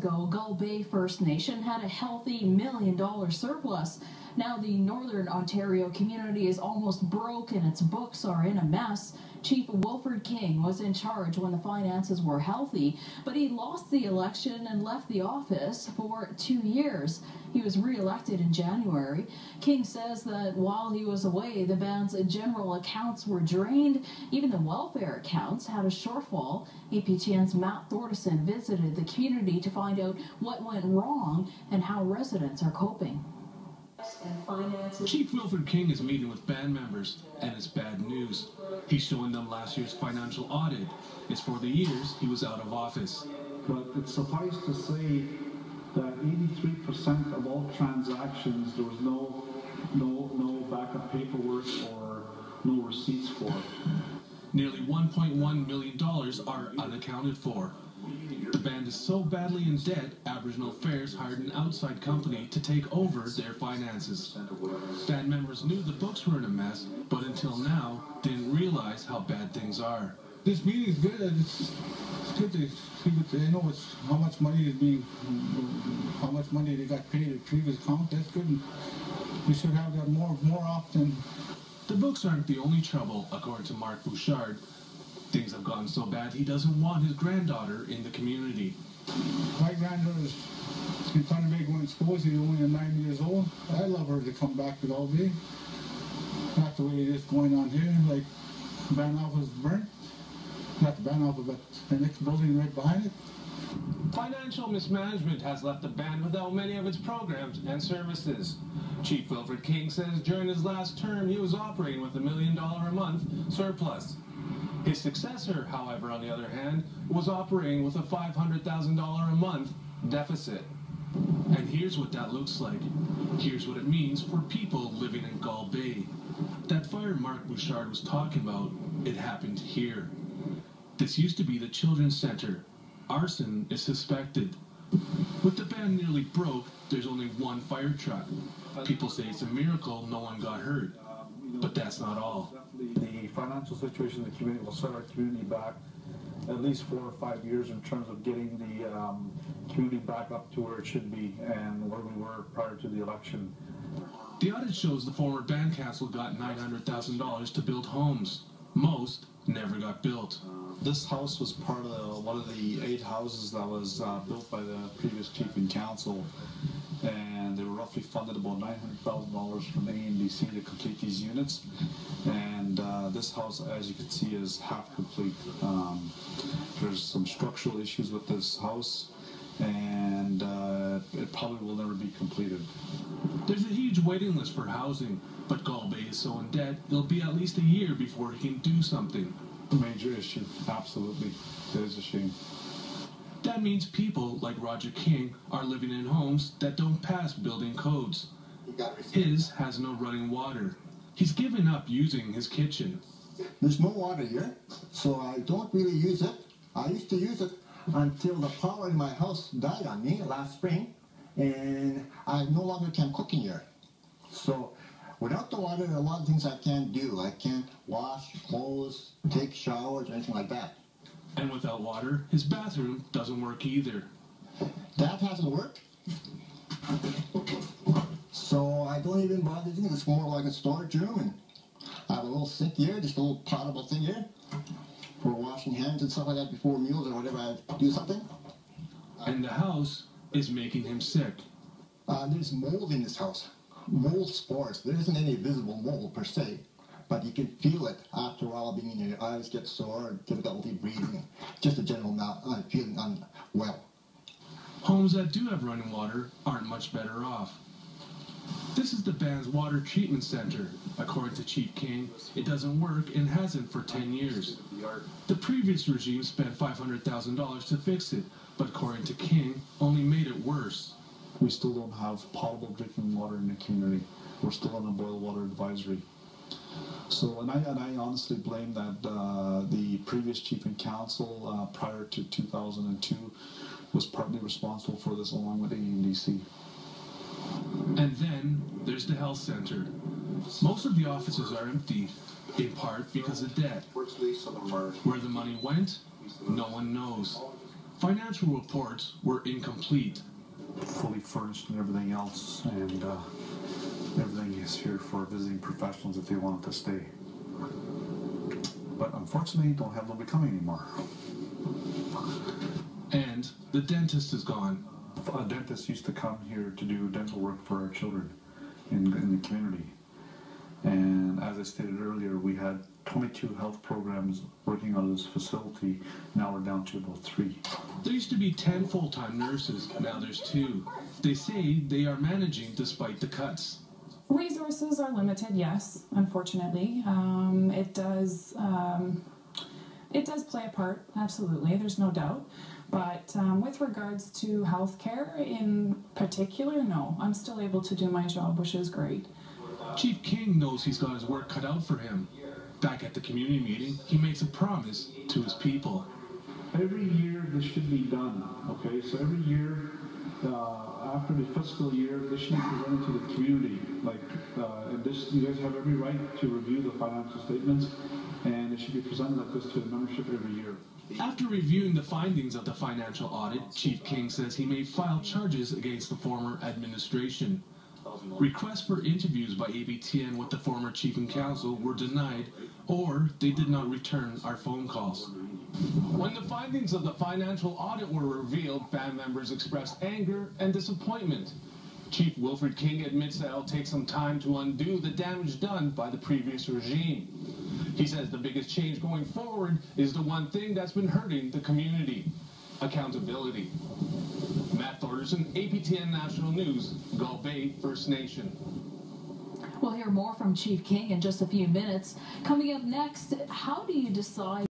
ago, Gull Bay First Nation had a healthy $1 million surplus. Now the Northern Ontario community is almost broke and its books are in a mess. Chief Wilfred King was in charge when the finances were healthy, but he lost the election and left the office for 2 years. He was re-elected in January. King says that while he was away, the band's general accounts were drained. Even the welfare accounts had a shortfall. APTN's Matt Thordeson visited the community to find out what went wrong and how residents are coping. Chief Wilfred King is meeting with band members, and it's bad news. He's showing them last year's financial audit. It's for the years he was out of office. But it's suffice to say that 83% of all transactions there was no backup paperwork or no receipts for. Nearly $1.1 million are unaccounted for. The band is so badly in debt, Aboriginal Affairs hired an outside company to take over their finances. Band members knew the books were in a mess, but until now, didn't realize how bad things are. This meeting is good. It's good to see what they know how much money is being, how much money they got paid at previous account. That's good. And we should have that more often. The books aren't the only trouble, according to Mark Bouchard. Things have gotten so bad he doesn't want his granddaughter in the community. My granddaughter's in Thunderbay going to school. She's only 9 years old. I love her to come back to Gull Bay. Not the way it is going on here. Like, Van Alpha's burnt. Not the Van Alpha, but the next building right behind it. Financial mismanagement has left the band without many of its programs and services. Chief Wilfred King says during his last term he was operating with $1 million a month surplus. His successor, however, on the other hand, was operating with a $500,000 a month deficit. And here's what that looks like. Here's what it means for people living in Gull Bay. That fire Mark Bouchard was talking about, it happened here. This used to be the Children's Center. Arson is suspected. With the band nearly broke, there's only one fire truck. People say it's a miracle no one got hurt. But that's not all. The financial situation in the community will set our community back at least 4 or 5 years in terms of getting the community back up to where it should be and where we were prior to the election. The audit shows the former band council got $900,000 to build homes. Most never got built. This house was part of one of the 8 houses that was built by the previous chief and council, and they were roughly funded about $900,000 from ANDC to complete these units. And this house, as you can see, is half complete. There's some structural issues with this house, and it probably will never be completed. There's a huge waiting list for housing, but Gull Bay is so in debt, it'll be at least a year before he can do something. Major issue, absolutely. It is a shame. That means people like Roger King are living in homes that don't pass building codes. His has no running water. He's given up using his kitchen. There's no water here, so I don't really use it. I used to use it until the power in my house died on me last spring, and I no longer can cook in here. So without the water, there are a lot of things I can't do. I can't wash clothes, take showers, or anything like that. And without water, his bathroom doesn't work either. That hasn't worked. So I don't even bother using it. It's more like a storage room, and I have a little sink here, just a little potable thing here for washing hands and stuff like that before meals or whatever I do something. And the house is making him sick. There's mold in this house. Mold spores. There isn't any visible mold per se, but you can feel it after a while. Being in your eyes get sore, difficulty breathing, just a general feeling unwell. Homes that do have running water aren't much better off. This is the band's water treatment center. According to Chief King, it doesn't work and hasn't for 10 years. The previous regime spent $500,000 to fix it, but according to King, only made it worse. We still don't have potable drinking water in the community. We're still on a boil water advisory. So, and I honestly blame that the previous chief and council prior to 2002 was partly responsible for this along with ANDC. And then there's the health center. Most of the offices are empty, in part because of debt. Where the money went, no one knows. Financial reports were incomplete. Fully furnished and everything else, and everything is here for visiting professionals if they wanted to stay. But unfortunately, don't have nobody coming anymore. And the dentist is gone. A dentist used to come here to do dental work for our children in the community. And as I stated earlier, we had 22 health programs working on this facility. Now we're down to about 3. There used to be 10 full-time nurses, now there's 2. They say they are managing despite the cuts. Resources are limited, yes, unfortunately. It does play a part, absolutely, there's no doubt. But with regards to healthcare in particular, no. I'm still able to do my job, which is great. Chief King knows he's got his work cut out for him. Back at the community meeting, he makes a promise to his people. Every year this should be done, okay? So every year, after the fiscal year, this should be presented to the community. And this, you guys have every right to review the financial statements, and it should be presented like this to the membership every year. After reviewing the findings of the financial audit, Chief King says he may file charges against the former administration. Requests for interviews by APTN with the former chief and council were denied, or they did not return our phone calls. When the findings of the financial audit were revealed, band members expressed anger and disappointment. Chief Wilfred King admits that it'll take some time to undo the damage done by the previous regime. He says the biggest change going forward is the one thing that's been hurting the community: accountability. Matt Thorderson, APTN National News, Gull Bay First Nation. We'll hear more from Chief King in just a few minutes. Coming up next, how do you decide